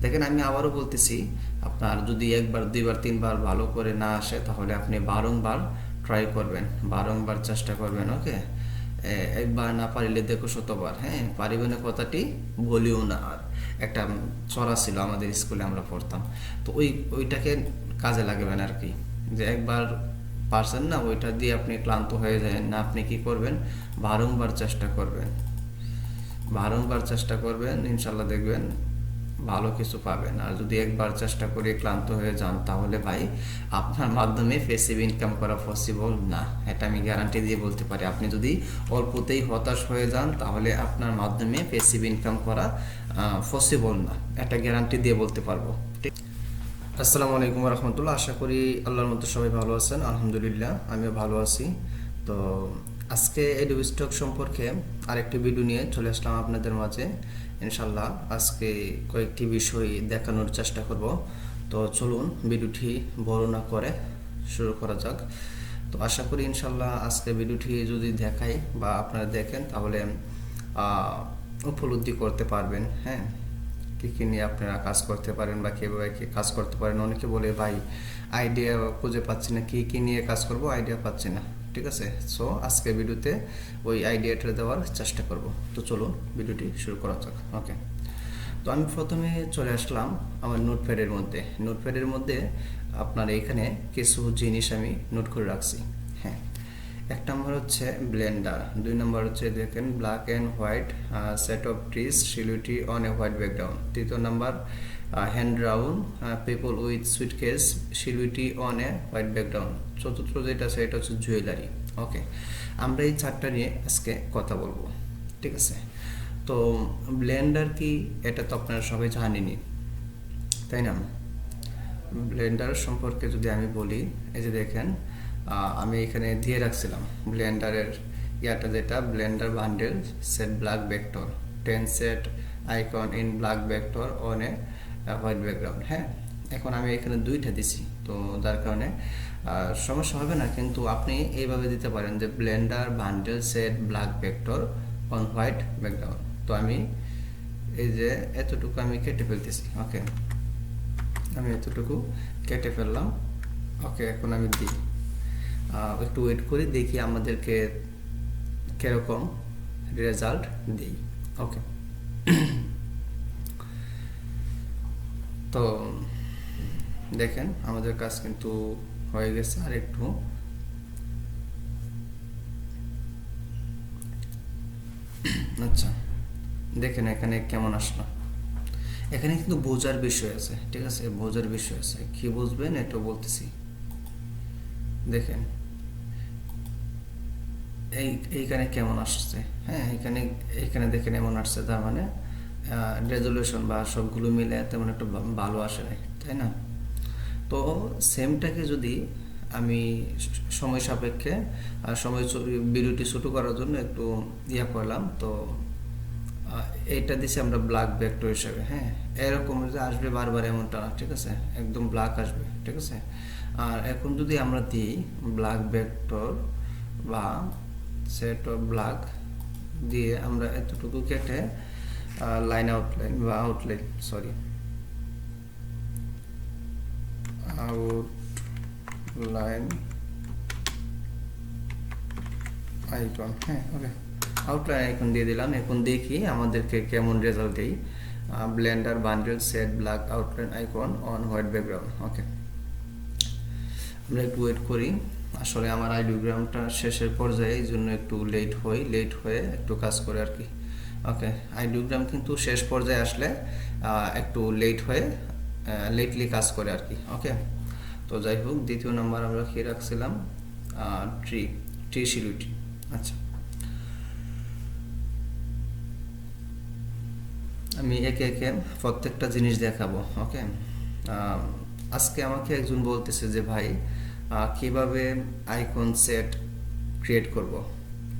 দেখেন আমি আবারও বলতেছি, আপনার যদি একবার দুইবার তিনবার ভালো করে না আসে তাহলে আপনি বারংবার ট্রাই করবেন, বারংবার চেষ্টা করবেন। ওকে, একবার না পারিলে দেখো শতবার। হ্যাঁ, পারিবে না কথাটি বলিও না। আর একটা চড়া ছিল আমাদের স্কুলে, আমরা পড়তাম, তো ওইটাকে কাজে লাগাবেন আর কি। যে একবার পারছেন না, ওইটা দিয়ে আপনি ক্লান্ত হয়ে যায় না, আপনি কি করবেন, বারংবার চেষ্টা করবেন, বারংবার চেষ্টা করবেন, ইনশাল্লাহ দেখবেন ভালো কিছু পাবেন। আর যদি একবার চেষ্টা করে ক্লান্ত হয়ে যান তাহলে ভাই আপনার মাধ্যমে প্যাসিভ ইনকাম করা পসিবল না, এটা আমি গ্যারান্টি দিয়ে বলতে পারি। আপনি যদি অল্পতেই হতাশ হয়ে যান তাহলে আপনার মাধ্যমে প্যাসিভ ইনকাম করা পসিবল না, এটা গ্যারান্টি দিয়ে বলতে পারবো। ঠিক। আসসালামু আলাইকুম রহমতুল্লাহ, আশা করি আল্লাহর মতো সবাই ভালো আছেন। আলহামদুলিল্লাহ আমিও ভালো আছি। তো আজকে এডোবি স্টক সম্পর্কে আরেকটি ভিডিও নিয়ে চলে আসলাম আপনাদের মাঝে। ইনশাল্লাহ আজকে কয়েকটি বিষয় দেখানোর চেষ্টা করব। তো চলুন ভিডিওটি বড় না করে শুরু করা যাক। তো আশা করি ইনশাল্লাহ আজকে ভিডিওটি যদি দেখাই বা আপনারা দেখেন তাহলে উপলব্ধি করতে পারবেন। হ্যাঁ, কী কী নিয়ে আপনারা কাজ করতে পারেন বা কীভাবে কী কাজ করতে পারেন। অনেকে বলে ভাই আইডিয়া খুঁজে পাচ্ছি না, কী কী নিয়ে কাজ করব আইডিয়া পাচ্ছি না। ঠিক আছে, সো আজকে ভিডিওতে ওই আইডিয়াটা দেওয়ার চেষ্টা করব। তো চলুন ভিডিওটি শুরু করা যাক। ওকে, তো আমি প্রথমে চলে আসলাম আমার নোটপ্যাডের মধ্যে। নোটপ্যাডের মধ্যে আপনার এখানে কিছু জিনিস আমি নোট করে রাখছি। হ্যাঁ, এক নম্বর হচ্ছে ব্লেন্ডার, দুই নম্বর হচ্ছে দেখেন black and white set of trees silhouette on a white background, তৃতীয় number hand round people with suitcase silhouette on a white background, চতুর্থ যেটা আছে এটা হচ্ছে জুয়েলারি। ওকে, আমরা এই চারটা নিয়ে আজকে কথা বলবো। ঠিক আছে, তো ব্লেন্ডার কি এটা তো আপনারা সবাই জানেনই, তাই না? ব্লেন্ডার সম্পর্কে যদি আমি বলি, এই যে দেখেন আমি এখানে দিয়ে রাখছিলাম ব্লেন্ডারের ইয়াটা, যেটা Blender bundle set black vector 10 set icon in black vector on a white background. হ্যাঁ, এখন আমি এখানে দুইটা দিছি, তো যার কারণে সমস্যা হবে না, কিন্তু আপনি এইভাবে দিতে পারেন যে Blender bundle set black vector on white background. তো আমি এই যে এতটুকু আমি কেটে ফেলতেছি। ওকে, আমি এতটুকু কেটে ফেললাম। ওকে, এখন আমি দিই, একটু ওয়েট করি, দেখি আমাদেরকে কীরকম রেজাল্ট দিই। ওকে, তো দেখেন আমাদের কাজ কিন্তু হয়ে গেছে। আর একটু আচ্ছা, দেখেন এখানে কেমন আসলো। এখানে কিন্তু বোঝার বিষয় আছে। ঠিক আছে, বোঝার বিষয় আছে, কি বুঝবেন এটা বলতেছি। দেখেন এইখানে কেমন আসছে। হ্যাঁ, এখানে এখানে দেখেন এমন আসছে, তার মানে রেজলিউশন বা সবগুলো মিলে তেমন একটা ভালো আসে নাই, তাই না? তো সেমটাকে যদি আমি সময় সাপেক্ষে সময় ভিডিওটি ছোটো করার জন্য একটু ইয়া করলাম, তো এইটা দিছি আমরা ব্ল্যাক ভেক্টর হিসেবে। হ্যাঁ, এরকম যে আসবে বারবার এমনটা না, ঠিক আছে, একদম ব্ল্যাক আসবে। ঠিক আছে, আর এখন যদি আমরা দিই ব্ল্যাক ভেক্টর বা সেট অফ ব্ল্যাক দিয়ে আমরা এতটুকু কেটে লাইন আউটলাইন বা আউটলাইন সরি আউটলাইন আইকন। হ্যাঁ, ওকে, আউটলাইন আইকন দিয়ে দিলাম। এখন দেখি আমাদেরকে কেমন রেজাল্ট দেই। Blender bundle set black outline icon on white background. Okay, আমরা একটু ওয়েট করি। আসলে আমার আইডিওগ্রামটা শেষের পর্যায়ে, এই জন্য একটু লেট হয়ে একটু কাজ করে আর কি। ওকে, আইডিওগ্রাম কিন্তু শেষ পর্যায়ে আসলে একটু লেটলি কাজ করে আর কি। ওকে, তো যাই হোক, দ্বিতীয় নাম্বার আমরা কি রাখছিলাম, ট্রি সিলুইটি। আচ্ছা, আমি একে একে প্রত্যেকটা জিনিস দেখাবো। ওকে, আজকে আমাকে একজন বলতেছে যে ভাই কিভাবে আইকন সেট ক্রিয়েট করব।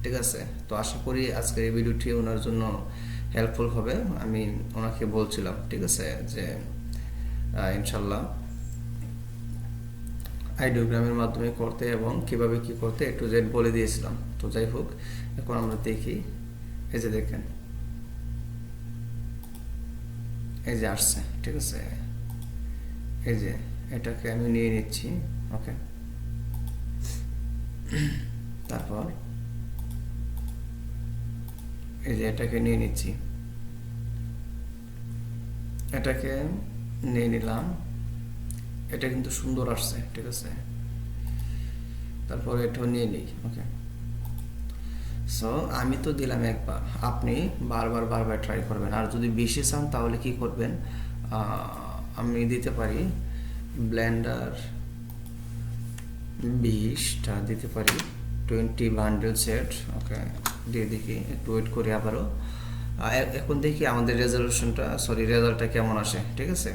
ঠিক আছে, তো আশা করি আজকের এই ভিডিওটি ওনার জন্য হেল্পফুল হবে। আমি ওনাকে বলছিলাম, ঠিক আছে, যে ইনশাল্লাহ আইডিওগ্রামের মাধ্যমে করতে এবং কিভাবে কি করতে একটু জেড বলে দিয়েছিলাম। তো যাই হোক, এখন আমরা দেখি, এই যে দেখেন এই যে আসছে, ঠিক আছে। এই যে এটাকে আমি নিয়ে নিচ্ছি, ওকে। তারপর এই যে এটাকে নিয়ে নিচ্ছি, এটাকে নিয়ে নিলাম, এটা কিন্তু সুন্দর আসছে, ঠিক আছে। তারপর এটাও নিয়ে নিই, ওকে। সো আমি তো দিলাম একবার, আপনি বারবার বারবার ট্রাই করবেন। আর যদি বেশি চান তাহলে কি করবেন, আমি দিতে পারি ব্লেন্ডার 20টা দিতে পারি, 20 বান্ডেল সেট, ওকে। দিয়ে দেখি, একটু ওয়েট করি আবারও। এখন দেখি আমাদের রেজাল্টটা কেমন আসে, ঠিক আছে।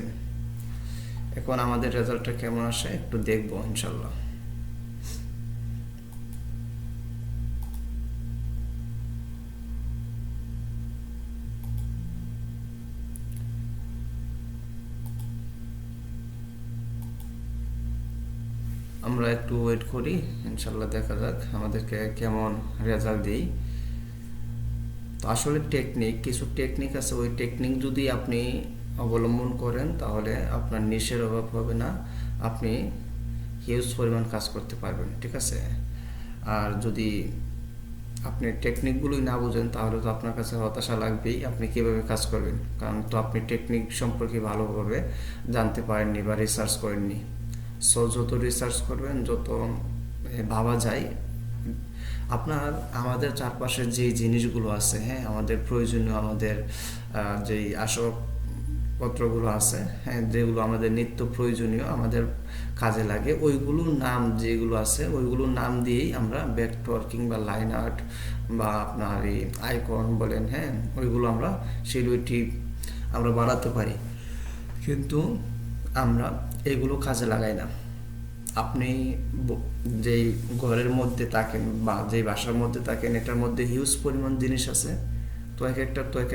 এখন আমাদের রেজাল্টটা কেমন আসে একটু দেখবো ইনশাল্লাহ। আমরা একটু ওয়েট করি, ইনশাল্লাহ দেখা যাক আমাদেরকে কেমন রেজাল্ট দেই। তো আসলে কিছু টেকনিক আছে, ওই টেকনিক যদি আপনি অবলম্বন করেন তাহলে আপনার নিশের অভাব হবে না, আপনি হিউজ পরিমাণ কাজ করতে পারবেন, ঠিক আছে। আর যদি আপনি টেকনিকগুলোই না বুঝেন তাহলে তো আপনার কাছে হতাশা লাগবেই, আপনি কীভাবে কাজ করবেন, কারণ তো আপনি টেকনিক সম্পর্কে ভালোভাবে জানতে পারেননি বা রিসার্চ করেননি। সো যত রিসার্চ করবেন, যত ভাবা যায়, আপনার আমাদের চারপাশে যে জিনিসগুলো আছে, হ্যাঁ, আমাদের প্রয়োজনীয়, আমাদের যেই আসবাবপত্রগুলো আছে, হ্যাঁ, যেগুলো আমাদের নিত্য প্রয়োজনীয়, আমাদের কাজে লাগে, ওইগুলোর নাম যেগুলো আছে ওইগুলোর নাম দিয়েই আমরা ভেক্টর কিংবা লাইন আর্ট বা আপনার এই আইকন বলেন, হ্যাঁ, ওইগুলো আমরা সেগুলোটি আমরা বানাতে পারি, কিন্তু আমরা এগুলো কাজে লাগাই না। আপনি যেই ঘরের মধ্যে থাকেন বা যেই বাসার মধ্যে থাকেন, এটার মধ্যে হিউজ পরিমাণ জিনিস আছে, তো এক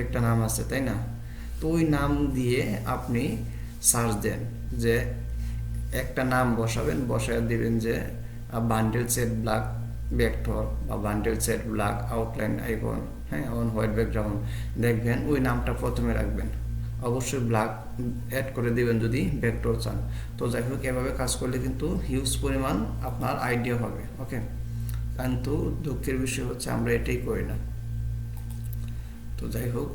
একটা নাম আছে, তাই না। তো ওই নাম দিয়ে আপনি সার্চ দেন, যে একটা নাম বসায় দিবেন যে বান্ডেল সেট ব্ল্যাক ভেক্টর বা bundle set black outline icon, হ্যাঁ, অন হোয়াইট ব্যাকগ্রাউন্ড, দেখবেন ওই নামটা প্রথমে রাখবেন, অবশ্যই ব্ল্যাক অ্যাড করে দিবেন যদি ভেক্টর চান। তো যাই হোক, এভাবে কাজ করলে কিন্তু হিউজ পরিমাণ আপনার আইডিয়া হবে, ওকে। কিন্তু দুঃখের বিষয় হচ্ছে আমরা এটাই করি না। তো যাই হোক,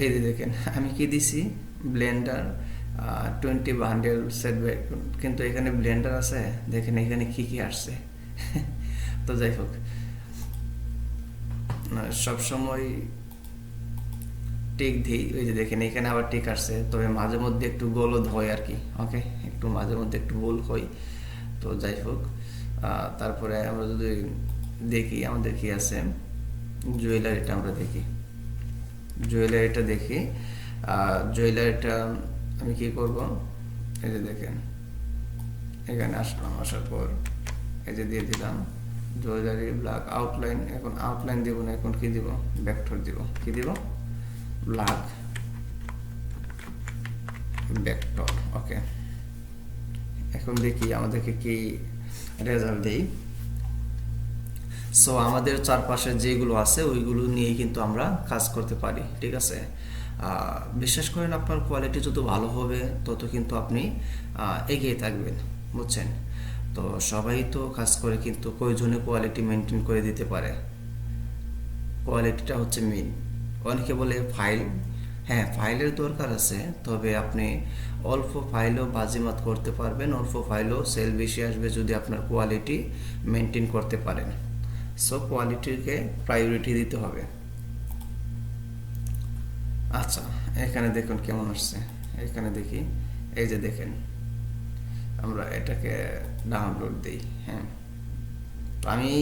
এই যে দেখেন আমি কি দিছি, ব্লেন্ডার 20 বান্ডেল সেট, কিন্তু এখানে ব্লেন্ডার আছে, দেখেন এখানে কি কি আসছে। তো যাই হোক, সবসময় টিক দিই, ওই যে দেখেন এখানে আবার টিক আসছে, তবে মাঝে মধ্যে একটু গোলদ হয় আর কি, ওকে, একটু মাঝে মধ্যে একটু ভুল হয়। তো যাই হোক, তারপরে আমরা যদি দেখি আমাদের কি আছে, জুয়েলারিটা আমরা দেখি, জুয়েলারিটা আমি কি করব, এই যে দেখেন এখানে আসলাম, আসার পর এই যে দিয়ে দিলাম জুয়েলারি ব্ল্যাক আউটলাইন। এখন আউটলাইন দিব না, এখন কি দিব, ভেক্টর দিব, কি দিব, ব্ল্যাক ভেক্টর, ওকে। এখন দেখি আমাদেরকে কি রেজাল্ট দেই। সো আমাদের চারপাশে যেগুলো আছে ওইগুলো নিয়ে কিন্তু আমরা কাজ করতে পারি, ঠিক আছে। বিশ্বাস করেন, আপনার কোয়ালিটি যত ভালো হবে তত কিন্তু আপনি এগিয়ে থাকবেন, বুঝছেন। তো সবাই তো কাজ করে, কিন্তু কয়জনে কোয়ালিটি মেনটেন করে দিতে পারে, কোয়ালিটিটা হচ্ছে মেইন। অনেকে বলে ফাইল, হ্যাঁ, ফাইলের দরকার আছে, তবে আপনি অল্প ফাইলও বাজিমাত করতে পারবেন, অল্প ফাইলও সেল বেশি আসবে যদি আপনার কোয়ালিটি মেনটেন করতে পারেন। সো কোয়ালিটিকে প্রায়োরিটি দিতে হবে। আচ্ছা, এখানে দেখুন কেমন আসছে, এখানে দেখি, এই যে দেখেন, আমরা এটাকে ডাউনলোড দিই, হ্যাঁ। তো আমি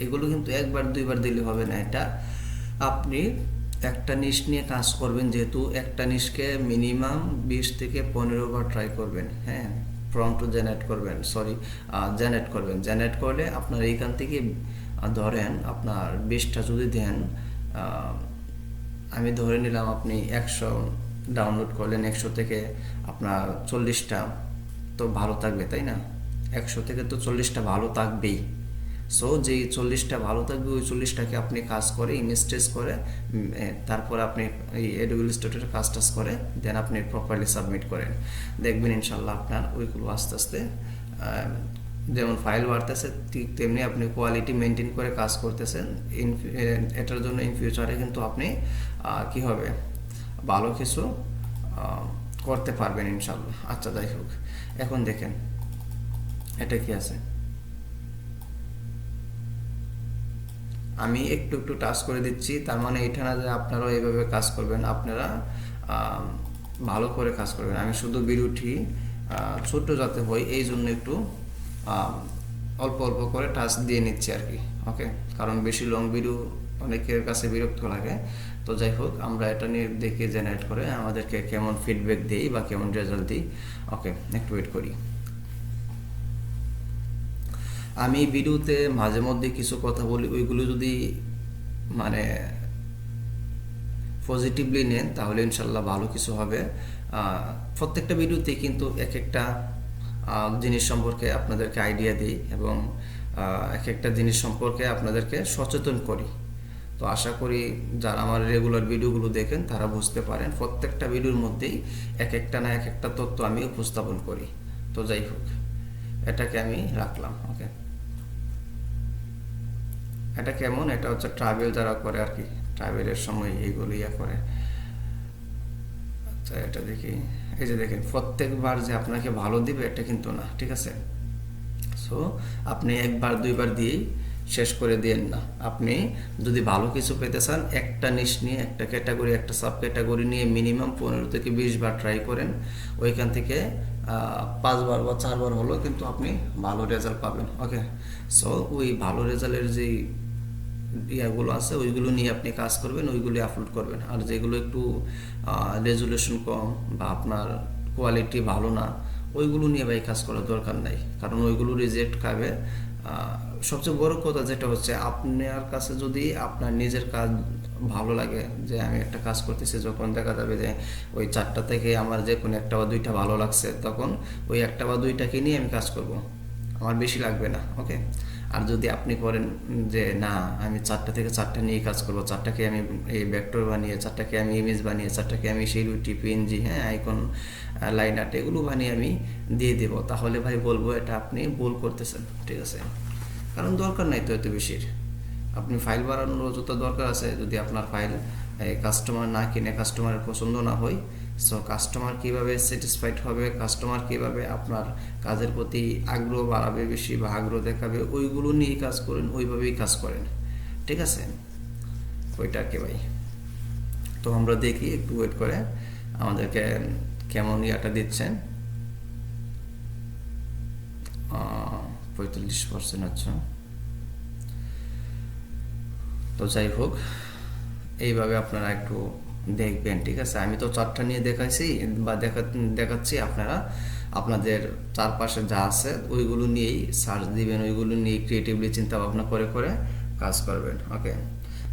এগুলো কিন্তু একবার দুইবার দিলে হবে না, এটা আপনি একটা নিশ নিয়ে কাজ করবেন, যেহেতু একটা নিশকে মিনিমাম 20 থেকে 15 বার ট্রাই করবেন, হ্যাঁ, প্রম্পট জেনারেট করবেন। জেনারেট করলে আপনার এইখান থেকে ধরেন আপনার 20টা যদি দেন, আমি ধরে নিলাম আপনি 100 ডাউনলোড করলেন, 100 থেকে আপনার 40টা তো ভালো থাকবে, তাই না। 100 থেকে তো 40টা ভালো থাকবেই, সো যেই 40টা ভালো থাকবে ওই 40টাকে আপনি কাজ করে ইনস্টেজ করে তারপর আপনি এই এডুকেল স্টেটের কাজ টাজ করে দেন আপনি প্রপারলি সাবমিট করেন, দেখবেন ইনশাল্লাহ আপনার ওইগুলো আস্তে আস্তে যেমন ফাইল বাড়তেছে ঠিক তেমনি আপনি কোয়ালিটি মেনটেন করে কাজ করতেছেন। এটার জন্য ইন ফিউচারে কিন্তু আপনি কি হবে ভালো কিছু করতে পারবেন ইনশাল্লাহ। আচ্ছা যাই হোক, এখন দেখেন এটা কি আছে, আমি একটু একটু টাচ করে দিচ্ছি, তার মানে এটা না যে আপনারাও এইভাবে কাজ করবেন, আপনারা ভালো করে কাজ করবেন। আমি শুধু ভিডিওটি ছোট যাতে হয় এই জন্য একটু অল্প অল্প করে টাচ দিয়ে নিচ্ছি আর কি, ওকে, কারণ বেশি লং ভিডিও অনেকের কাছে বিরক্ত লাগে। তো যাই হোক, আমরা এটা নিয়ে দেখে জেনারেট করে আমাদেরকে কেমন ফিডব্যাক দিই বা কেমন রেজাল্ট দিই। ওকে, একটু ওয়েট করি। আমি ভিডিওতে মাঝে মধ্যে কিছু কথা বলি, ওইগুলো যদি মানে পজিটিভলি নেন তাহলে ইনশাল্লাহ ভালো কিছু হবে। প্রত্যেকটা ভিডিওতে কিন্তু এক একটা জিনিস সম্পর্কে আপনাদেরকে আইডিয়া দিই এবং এক একটা জিনিস সম্পর্কে আপনাদেরকে সচেতন করি। তো আশা করি যারা আমার রেগুলার ভিডিওগুলো দেখেন তারা বুঝতে পারেন প্রত্যেকটা ভিডিওর মধ্যেই এক একটা না এক একটা তথ্য আমি উপস্থাপন করি। তো যাই হোক, এটাকে আমি রাখলাম। ওকে, এটা কেমন, এটা হচ্ছে ট্রাভেল যারা করে আর কি, ট্রাভেলের সময় এইগুলো ইয়া করে। আচ্ছা এটা দেখি, এই যে দেখেন প্রত্যেকবার যে আপনাকে ভালো দিবে এটা কিন্তু না, ঠিক আছে। সো আপনি একবার দুইবার দিয়েই শেষ করে দিয়েন না। আপনি যদি ভালো কিছু পেতে চান একটা নিশ নিয়ে একটা ক্যাটাগরি একটা সাব ক্যাটাগরি নিয়ে মিনিমাম 15 থেকে 20 বার ট্রাই করেন, ওইখান থেকে 5 বার বা 4 বার হলেও কিন্তু আপনি ভালো রেজাল্ট পাবেন। ওকে, সো ওই ভালো রেজাল্টের যেই ইয়াগুলো আছে ওইগুলো নিয়ে আপনি কাজ করবেন, ওইগুলি আপলোড করবেন। আর যেগুলো একটু রেজুলেশন কম বা আপনার কোয়ালিটি ভালো না ওইগুলো নিয়ে ভাই কাজ করার দরকার নাই, কারণ ওইগুলো রিজেক্ট খাবে। সবচেয়ে বড় কথা যেটা হচ্ছে আপনার কাছে যদি আপনার নিজের কাজ ভালো লাগে, যে আমি একটা কাজ করতেছি, যখন দেখা যাবে যে ওই 4টা থেকে আমার যে কোনো একটা বা 2টা ভালো লাগছে, তখন ওই একটা বা 2টাকে নিয়ে আমি কাজ করব, আমার বেশি লাগবে না। ওকে, আর যদি আপনি করেন যে না আমি 4টা থেকে 4টা নিয়ে কাজ করব, 4টাকে আমি এই ভেক্টর বানিয়ে, 4টাকে আমি ইমেজ বানিয়ে, 4টাকে আমি শিরুটি পিএনজি আইকন লাইন আর্ট এগুলো বানিয়ে আমি দিয়ে দেব, তাহলে ভাই বলবো এটা আপনি ভুল করতেছেন, ঠিক আছে। কারণ দরকার নাই তো এত বেশির, আপনি ফাইল বানানোর যত দরকার আছে, যদি আপনার ফাইল কাস্টমার না কিনে, কাস্টমারের পছন্দ না হয়, সো কাস্টমার কীভাবে স্যাটিসফাইড হবে, কাস্টমার কীভাবে আপনার কাজের প্রতি আগ্রহ বাড়াবে বেশি বা আগ্রহ দেখাবে, ওইগুলো নিয়ে কাজ করেন, ওইভাবেই কাজ করেন, ঠিক আছে। ওইটা কি ভাই। তো আমরা দেখি একটু ওয়েট করে আমাদেরকে কেমন ইয়াটা দিচ্ছেন। 45% আচ্ছা। তো যাই হোক, এইভাবে আপনারা একটু দেখবেন, ঠিক আছে। আমি তো 4টা নিয়ে দেখাইছি বা দেখাচ্ছি, আপনারা আপনাদের চারপাশে যা আছে ওইগুলো নিয়েই সার্চ দিবেন, ওইগুলো নিয়ে ক্রিয়েটিভলি চিন্তা ভাবনা করে করে কাজ করবেন। ওকে,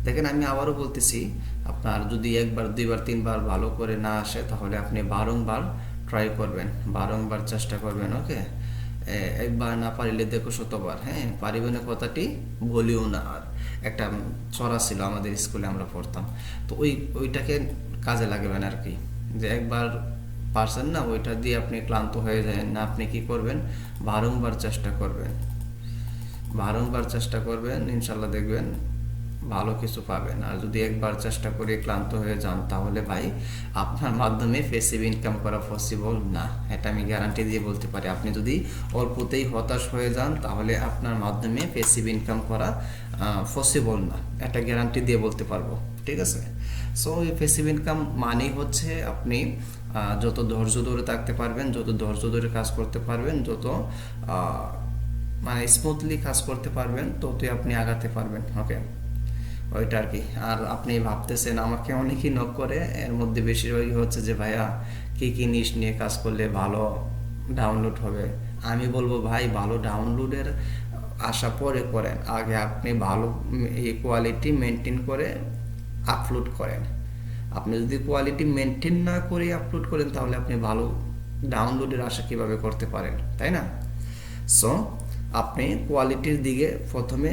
দেখেন আমি আবারও বলতেছি, আপনার যদি 1 বার 2 বার 3 বার ভালো করে না আসে তাহলে আপনি বারংবার ট্রাই করবেন, বারংবার চেষ্টা করবেন। ওকে, একবার না পারিলে দেখো শতবার, পারিবে না কথাটি বলিও না। আর একটা ছড়া ছিল আমাদের স্কুলে আমরা পড়তাম, তো ওইটাকে কাজে লাগাবেন আর কি, যে একবার পারছেন না ওইটা দিয়ে আপনি ক্লান্ত হয়ে যায় না, আপনি কি করবেন বারংবার চেষ্টা করবেন, বারংবার চেষ্টা করবেন, ইনশাল্লাহ দেখবেন ভালো কিছু পাবেন। আর যদি একবার চেষ্টা করে ক্লান্ত হয়ে যান তাহলে ভাই আপনার মাধ্যমে প্যাসিভ ইনকাম করা পসিবল না, এটা আমি গ্যারান্টি দিয়ে বলতে পারি। আপনি যদি অল্পতেই হতাশ হয়ে যান তাহলে আপনার মাধ্যমে প্যাসিভ ইনকাম করা পসিবল না, এটা গ্যারান্টি দিয়ে বলতে পারবো, ঠিক আছে। সো এই প্যাসিভ ইনকাম মানেই হচ্ছে আপনি যত ধৈর্য ধরে থাকতে পারবেন, যত ধৈর্য ধরে কাজ করতে পারবেন, যত মানে স্মুথলি কাজ করতে পারবেন, ততই আপনি আগাতে পারবেন। ওকে, ওইটা আর কি। আর আপনি ভাবতেছেন, আমাকে অনেকেই নক করে, এর মধ্যে বেশিরভাগই হচ্ছে যে ভাইয়া কী কী নিশ নিয়ে কাজ করলে ভালো ডাউনলোড হবে। আমি বলবো ভাই ভালো ডাউনলোডের আশা পরে করেন, আগে আপনি ভালো এই কোয়ালিটি মেনটেন করে আপলোড করেন। আপনি যদি কোয়ালিটি মেনটেন না করে আপলোড করেন তাহলে আপনি ভালো ডাউনলোডের আশা কীভাবে করতে পারেন, তাই না। সো আপনি কোয়ালিটির দিকে প্রথমে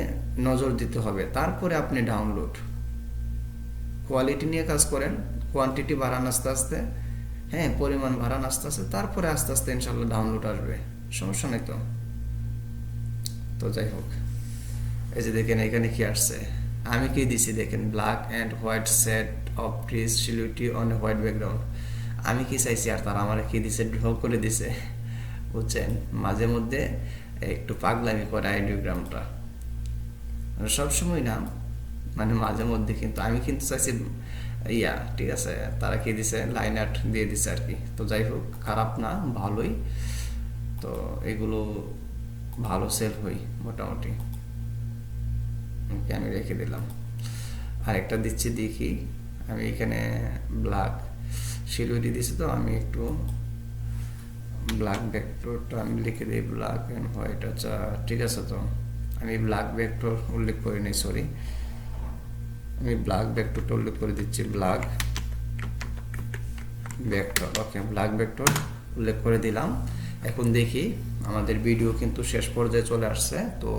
নজর দিতে হবে, তারপরে আপনি ডাউনলোড। কোয়ালিটি নিয়ে কাজ করেন, কোয়ান্টিটি বাড়ান আস্তে আস্তে, হ্যাঁ পরিমাণ বাড়ান আস্তে আস্তে, তারপরে আস্তে আস্তে ইনশাল্লাহ ডাউনলোড আসবে, সমস্যা নেই তো। তো যাই হোক, এই যে দেখেন এখানে কি আসছে, আমি কি দিছি দেখেন, black and white set of trees silhouette on white background. আমি কি চাইছি আর তারা আমার কি দিছে, ড্র করে দিছে, বুঝছেন। মাঝে মধ্যে একটু পাগলামি করে আইডিওগ্রামটা, সবসময় না, মানে মাঝে মধ্যে। কিন্তু আমি কিন্তু চাইছি ঠিক আছে, তারা কি দিছে, লাইন আর্ট দিয়ে দিছে আর কি। তো যাই হোক, খারাপ না, ভালোই। তো এগুলো ভালো সেল হই মোটামুটি। ওকে, আমি রেখে দিলাম। আরেকটা দিচ্ছি দেখি, আমি এখানে ব্ল্যাক সিলুইটি দিছি, তো আমি একটু ব্ল্যাক ভেক্টরটা আমি লিখে দিই, ব্ল্যাক অ্যান্ড হোয়াইট। আচ্ছা ঠিক আছে, তো আমি ব্ল্যাক ভেক্টর উল্লেখ করি নাই, সরি, আমি ব্ল্যাক ভেক্টরটা উল্লেখ করে দিচ্ছি, ব্ল্যাক ভেক্টর। ওকে, ব্ল্যাক ভেক্টর উল্লেখ করে দিলাম। এখন দেখি, আমাদের ভিডিও কিন্তু শেষ পর্যায়ে চলে আসছে, তো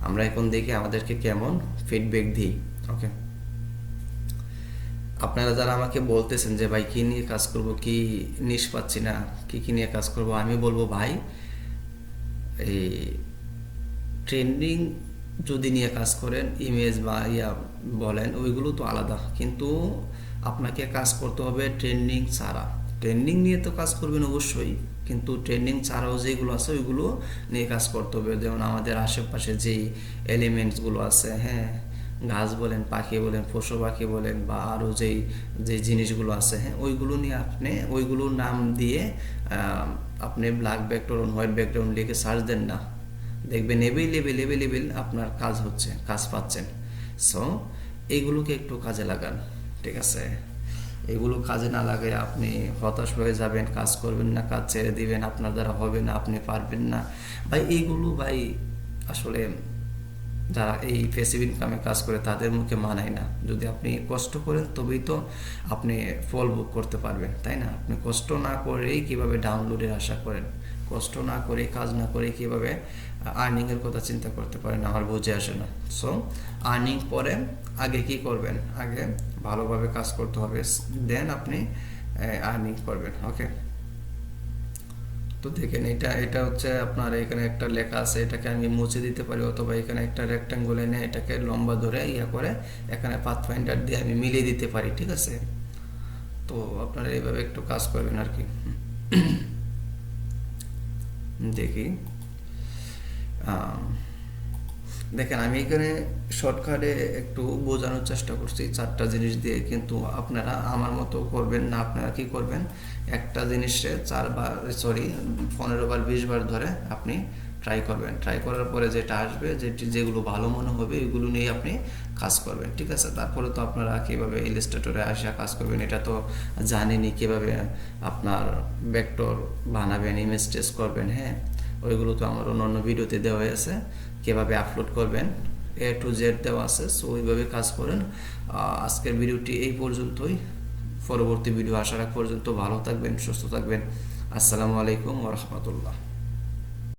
আমরা এখন দেখি আমাদেরকে কেমন ফিডব্যাক দিই। ওকে, আপনারা যারা আমাকে বলতেছেন যে ভাই কী নিয়ে কাজ করব, কি নিশ পাচ্ছি না, কী নিয়ে কাজ করব, আমি বলবো ভাই এই ট্রেন্ডিং যদি নিয়ে কাজ করেন, ইমেজ বা বলেন, ওইগুলো তো আলাদা, কিন্তু আপনাকে কাজ করতে হবে ট্রেন্ডিং ছাড়া। ট্রেন্ডিং নিয়ে তো কাজ করবেন অবশ্যই, কিন্তু ট্রেন্ডিং ছাড়াও যেগুলো আছে ওইগুলো নিয়ে কাজ করতে হবে। যেমন আমাদের আশেপাশে যেই এলিমেন্টসগুলো আছে, হ্যাঁ, গাছ বলেন, পাখি বলেন, পশু পাখি বলেন, বা আরও যে জিনিসগুলো আছে, হ্যাঁ, ওইগুলো নিয়ে আপনি ওইগুলোর নাম দিয়ে আপনি ব্ল্যাক ব্যাকগ্রাউন্ড হোয়াইট ব্যাকগ্রাউন্ড লিখে সার্চ দেন না, দেখবেন এভেলেবেল আপনার কাজ হচ্ছে, কাজ পাচ্ছেন। সো এইগুলোকে একটু কাজে লাগান, ঠিক আছে। এগুলো কাজে না লাগায় আপনি হতাশ হয়ে যাবেন, কাজ করবেন না, কাজ ছেড়ে দিবেন, আপনার দ্বারা হবে না, আপনি পারবেন না ভাই। এইগুলো ভাই আসলে যারা এই প্যাসিভ ইনকামে কাজ করে তাদের মুখে মানায় না। যদি আপনি কষ্ট করেন তবেই তো আপনি ফল ভোগ করতে পারবেন, তাই না? আপনি কষ্ট না করেই কিভাবে ডাউনলোডের আশা করেন, কষ্ট না করে, কাজ না করে কিভাবে আর্নিংয়ের কথা চিন্তা করতে পারেন, আমার বুঝে আসে না। সো আর্নিং পরে, আগে কি করবেন, আগে ভালোভাবে কাজ করতে হবে, দেন আপনি আর্নিং করবেন। ওকে, তো দেখেন এটা হচ্ছে আপনার, এখানে একটা লেখা আছে, এটাকে আমি মুছে দিতে পারি, অথবা এখানে একটা রেক্ট্যাঙ্গল এনে এটাকে লম্বা ধরে করে এখানে পাথ ফাইন্ডার দিয়ে আমি মিলিয়ে দিতে পারি, ঠিক আছে। তো আপনারা এইভাবে একটু কাজ করবেন আর কি। দেখি, দেখেন আমি এখানে শর্টকাটে একটু বোঝানোর চেষ্টা করছি 4টা জিনিস দিয়ে, কিন্তু আপনারা আমার মতো করবেন না। আপনারা কি করবেন, একটা জিনিসে 15 বার 20 বার ধরে আপনি ট্রাই করবেন। ট্রাই করার পরে যেটা আসবে, যেগুলো ভালো মনে হবে এগুলো নিয়ে আপনি কাজ করবেন, ঠিক আছে। তারপরে তো আপনারা কীভাবে ইলাস্ট্রেটরে আসা কাজ করবেন এটা তো জানেনই, কীভাবে আপনার ভেক্টর বানাবেন, ইমেজ টেস্ট করবেন, হ্যাঁ, ওইগুলো তো আমার অন্য ভিডিওতে দেওয়া হয়েছে, কীভাবে আপলোড করবেন A to Z দেওয়া আছে। সো ওইভাবে কাজ করেন। আজকের ভিডিওটি এই পর্যন্তই, পরবর্তী ভিডিও আসার আগ পর্যন্ত ভালো থাকবেন, সুস্থ থাকবেন। আসসালামু আলাইকুম ওয়া রাহমাতুল্লাহ।